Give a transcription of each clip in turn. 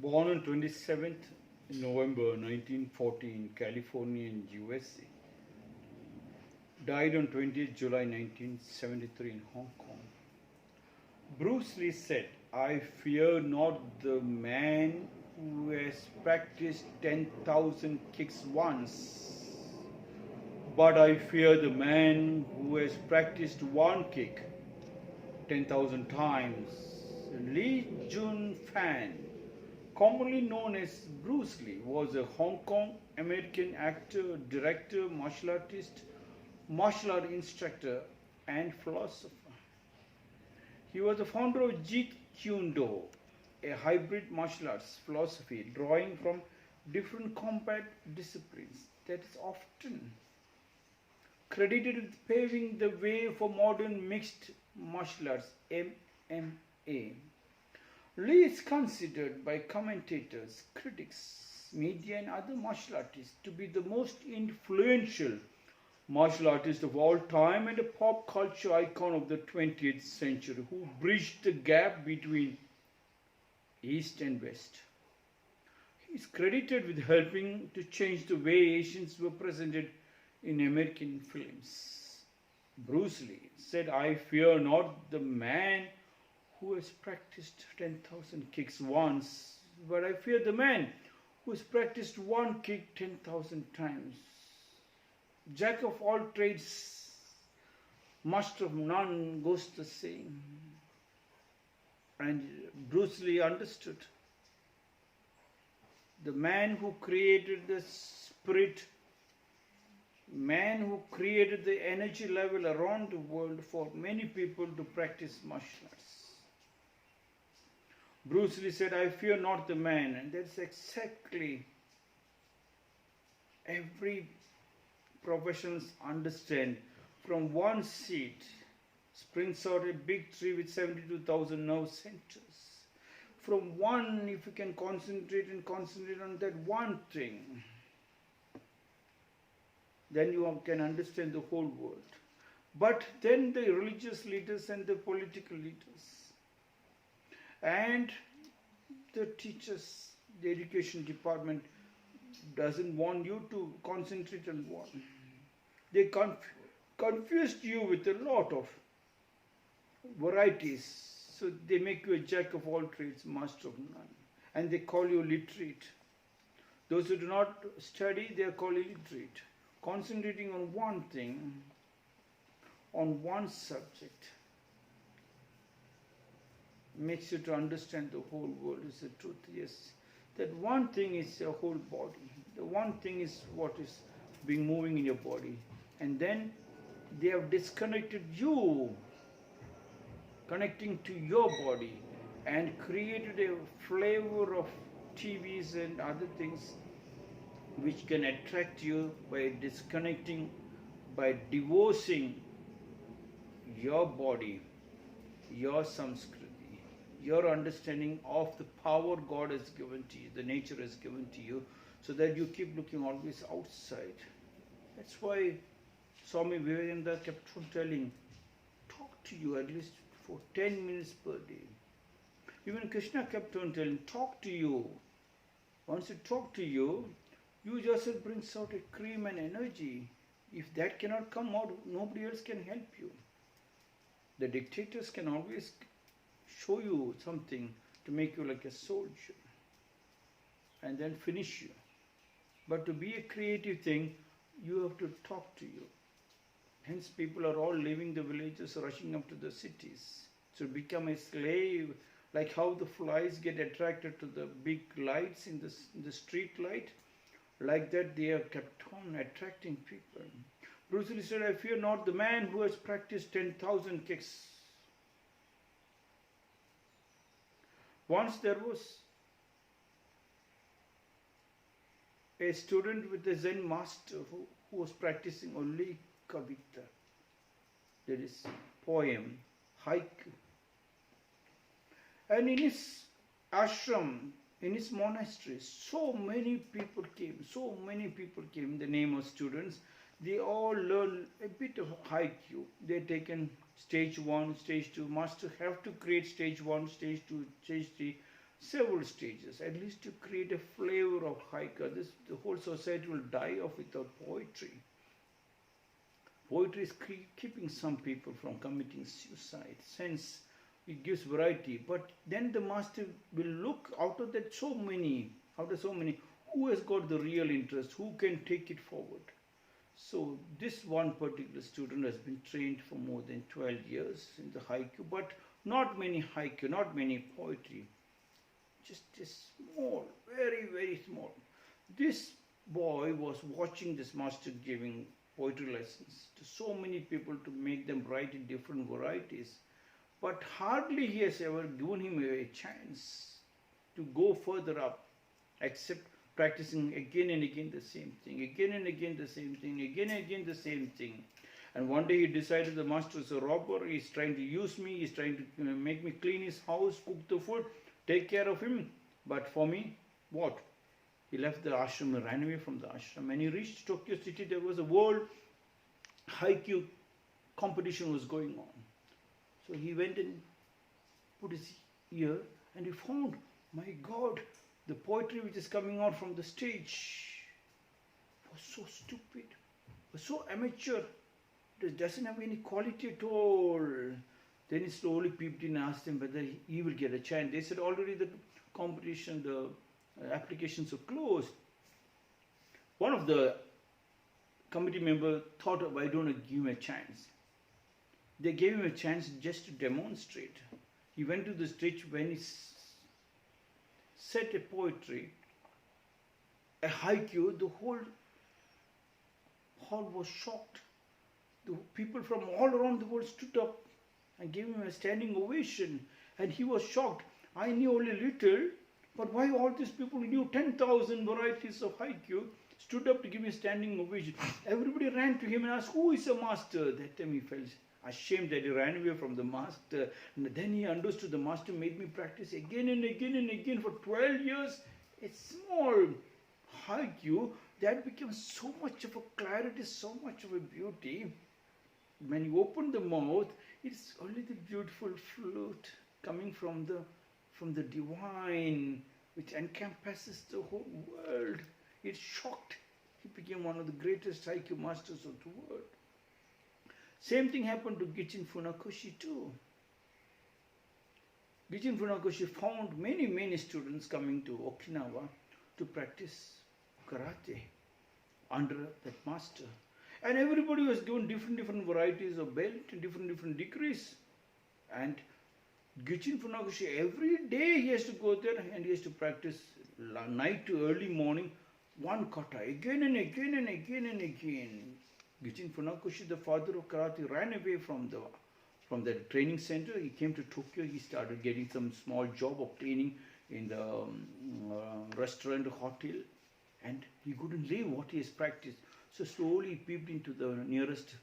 Born on 27th November 1940 in California in USA. Died on 20th July 1973 in Hong Kong. Bruce Lee said, "I fear not the man who has practiced 10,000 kicks once, but I fear the man who has practiced one kick 10,000 times." Lee Jun Fan, commonly known as Bruce Lee, was a Hong Kong American actor, director, martial artist, martial art instructor, and philosopher. He was the founder of Jeet Kune Do, a hybrid martial arts philosophy drawing from different combat disciplines that is often credited with paving the way for modern mixed martial arts (MMA). Lee is considered by commentators, critics, media, and other martial artists to be the most influential martial artist of all time and a pop culture icon of the 20th century who bridged the gap between East and West. He is credited with helping to change the way Asians were presented in American films. Bruce Lee said, "I fear not the man who has practiced 10,000 kicks once, but I fear the man who has practiced one kick 10,000 times. Jack of all trades, master of none," goes the saying. And Bruce Lee understood. The man who created the spirit, man who created the energy level around the world for many people to practice martial arts. Bruce Lee said, "I fear not the man," and that's exactly every professionals understand. From one seed springs out a big tree with 72,000 nerve centers. From one, if you can concentrate on that one thing, then you can understand the whole world. But then the religious leaders and the political leaders and the teachers, the education department doesn't want you to concentrate on one. They confused you with a lot of varieties. So they make you a jack of all trades, master of none. And they call you literate. Those who do not study, they are called illiterate. Concentrating on one thing, on one subject, makes you to understand the whole world is the truth. Yes, that one thing is your whole body. The one thing is what is being moving in your body. And then they have disconnected you, connecting to your body, and created a flavor of TVs and other things which can attract you by disconnecting, by divorcing your body, your samskriti, your understanding of the power God has given to you, the nature has given to you, so that you keep looking always outside. That's why Swami Vivekananda kept on telling, talk to you at least for 10 minutes per day. Even Krishna kept on telling, talk to you. Once it talk to you, you yourself brings out a cream and energy. If that cannot come out, nobody else can help you. The dictators can always show you something to make you like a soldier and then finish you. But to be a creative thing, you have to talk to you. Hence people are all leaving the villages, rushing up to the cities. So become a slave, like how the flies get attracted to the big lights in the street light. Like that they are kept on attracting people. Bruce Lee said, "I fear not the man who has practiced 10,000 kicks." Once there was a student with a Zen master who was practicing only kavita, that is poem, haiku. And in his ashram, in his monastery, so many people came, in the name of students. They all learn a bit of haiku. They're taken stage 1, stage 2. Master have to create stage 1, stage 2, stage 3. several stages, at least to create a flavor of haiku. The whole society will die off without poetry. Poetry is keeping some people from committing suicide, since it gives variety. But then the master will look out of that so many, who has got the real interest, who can take it forward. So this one particular student has been trained for more than 12 years in the haiku, but not many haiku, not many poetry. Just small, very, very small. This boy was watching this master giving poetry lessons to so many people to make them write in different varieties. But hardly he has ever given him a chance to go further up, except practicing again and again the same thing, again and again the same thing, again and again the same thing. And one day he decided the master is a robber, he's trying to use me, he's trying to make me clean his house, cook the food, take care of him. But for me, what? He left the ashram and ran away from the ashram. When he reached Tokyo city, there was a world haiku competition was going on. So he went and put his ear and he found, my God, the poetry which is coming out from the stage was so stupid, was so amateur. It doesn't have any quality at all. Then he slowly peeped in and asked him whether he will get a chance. They said already the competition, the applications are closed. One of the committee members thought, why don't I give him a chance? They gave him a chance just to demonstrate. He went to the stage. When he said a poetry, a haiku, the whole hall was shocked. The people from all around the world stood up and gave him a standing ovation, and he was shocked. I knew only little, but why all these people who knew 10,000 varieties of haiku stood up to give me a standing ovation? Everybody ran to him and asked, who is the master? That time he felt ashamed that he ran away from the master. And then he understood the master made me practice again and again and again for 12 years. A small haiku that became so much of a clarity, so much of a beauty. When you open the mouth, it's only the beautiful flute coming from the divine, which encompasses the whole world. It shocked. He became one of the greatest haiku masters of the world. Same thing happened to Gichin Funakoshi too. Gichin Funakoshi found many students coming to Okinawa to practice karate under that master. And everybody was given different varieties of belt and different degrees. And Gichin Funakoshi, every day he has to go there and he has to practice night to early morning, one kata, again and again and again and again. Gichin Funakoshi, the father of karate, ran away from the training center. He came to Tokyo. He started getting some small job of cleaning in the restaurant, hotel, and he couldn't leave what he has practiced. So slowly he peeped into the nearest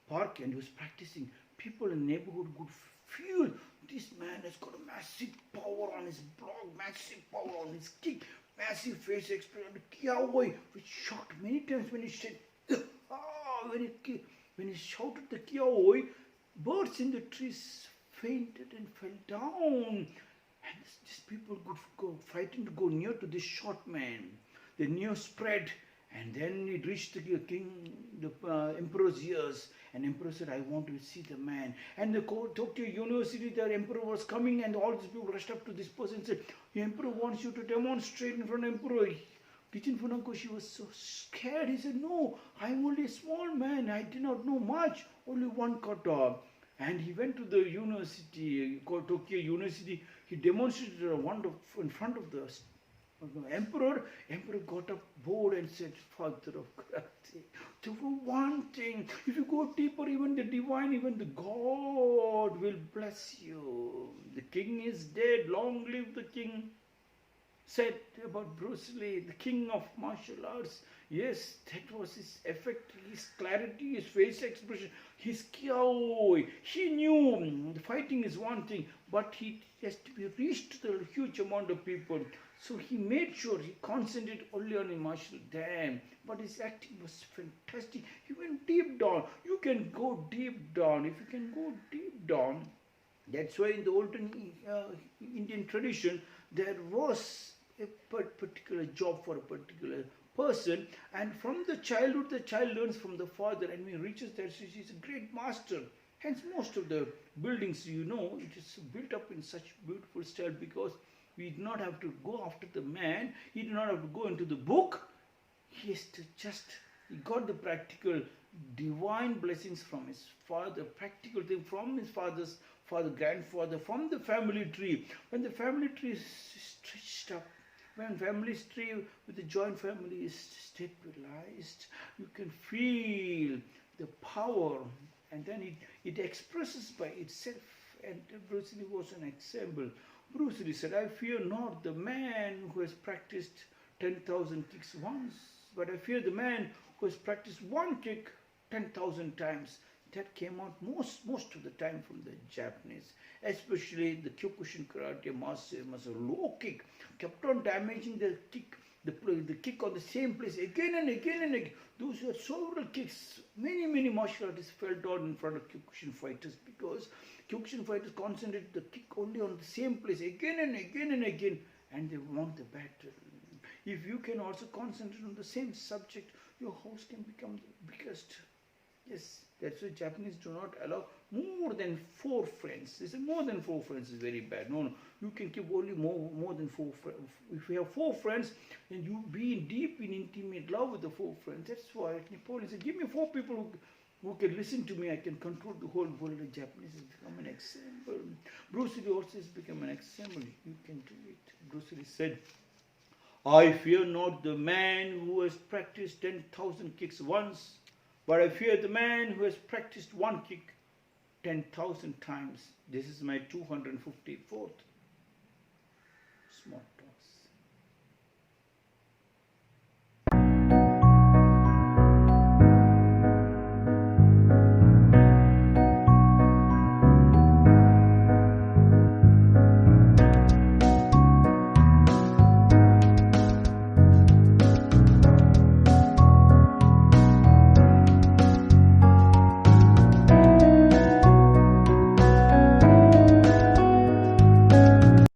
park and he was practicing. People in the neighborhood could feel this man has got a massive power on his block, massive power on his kick, massive face expression, kiawai, which shocked many times when he said, when he shouted the kiawai, birds in the trees fainted and fell down. And these people could go frightened to go near to this short man. The news spread, and then it reached the king, the emperor's ears. And emperor said, I want to see the man. And the Tokyo University, the emperor was coming, and all these people rushed up to this person and said, the emperor wants you to demonstrate in front of emperor. Gichin Funakoshi was so scared. He said, no, I'm only a small man. I did not know much, only one kata. And he went to the university, called Tokyo University. He demonstrated in front of the emperor. Emperor got up bored and said, Father of karate, do one thing. If you go deeper, even the divine, even the God will bless you. The king is dead. Long live the king. Said about Bruce Lee, the king of martial arts. Yes, that was his effect, his clarity, his face expression, his kiaoi. He knew the fighting is one thing, but he has to be reached to a huge amount of people. So he made sure he concentrated only on the martial dam. But his acting was fantastic. He went deep down. You can go deep down. If you can go deep down, That's why in the olden Indian tradition, there was a particular job for a particular person, and from the childhood, the child learns from the father, and when he reaches there, she's a great master. Hence, most of the buildings, it is built up in such beautiful style because we did not have to go after the man, he did not have to go into the book, he has to he got the practical divine blessings from his father, practical thing from his father's father, grandfather, from the family tree. When the family tree is stretched up, when family tree with the joint family is stabilized, you can feel the power, and then it expresses by itself. And Bruce Lee was an example. Bruce Lee said, I fear not the man who has practiced 10,000 kicks once, but I fear the man who has practiced one kick 10,000 times. That came out most of the time from the Japanese, especially the Kyokushin karate master, low kick, kept on damaging the kick, the kick on the same place again and again and again. Those were several kicks. Many martial artists fell down in front of Kyokushin fighters because Kyokushin fighters concentrated the kick only on the same place again and again and again, and they won the battle. If you can also concentrate on the same subject, your house can become the biggest. Yes, that's why Japanese do not allow more than 4 friends. They say more than 4 friends is very bad. No, you can keep only more than 4 friends. If you have 4 friends, then you be in deep in intimate love with the 4 friends. That's why Napoleon said, give me 4 people who can listen to me. I can control the whole world. The Japanese has become an example. Bruce Lee also has become an example. You can do it. Bruce Lee said, I fear not the man who has practiced 10,000 kicks once, but I fear the man who has practiced one kick 10,000 times. This is my 254th small talk.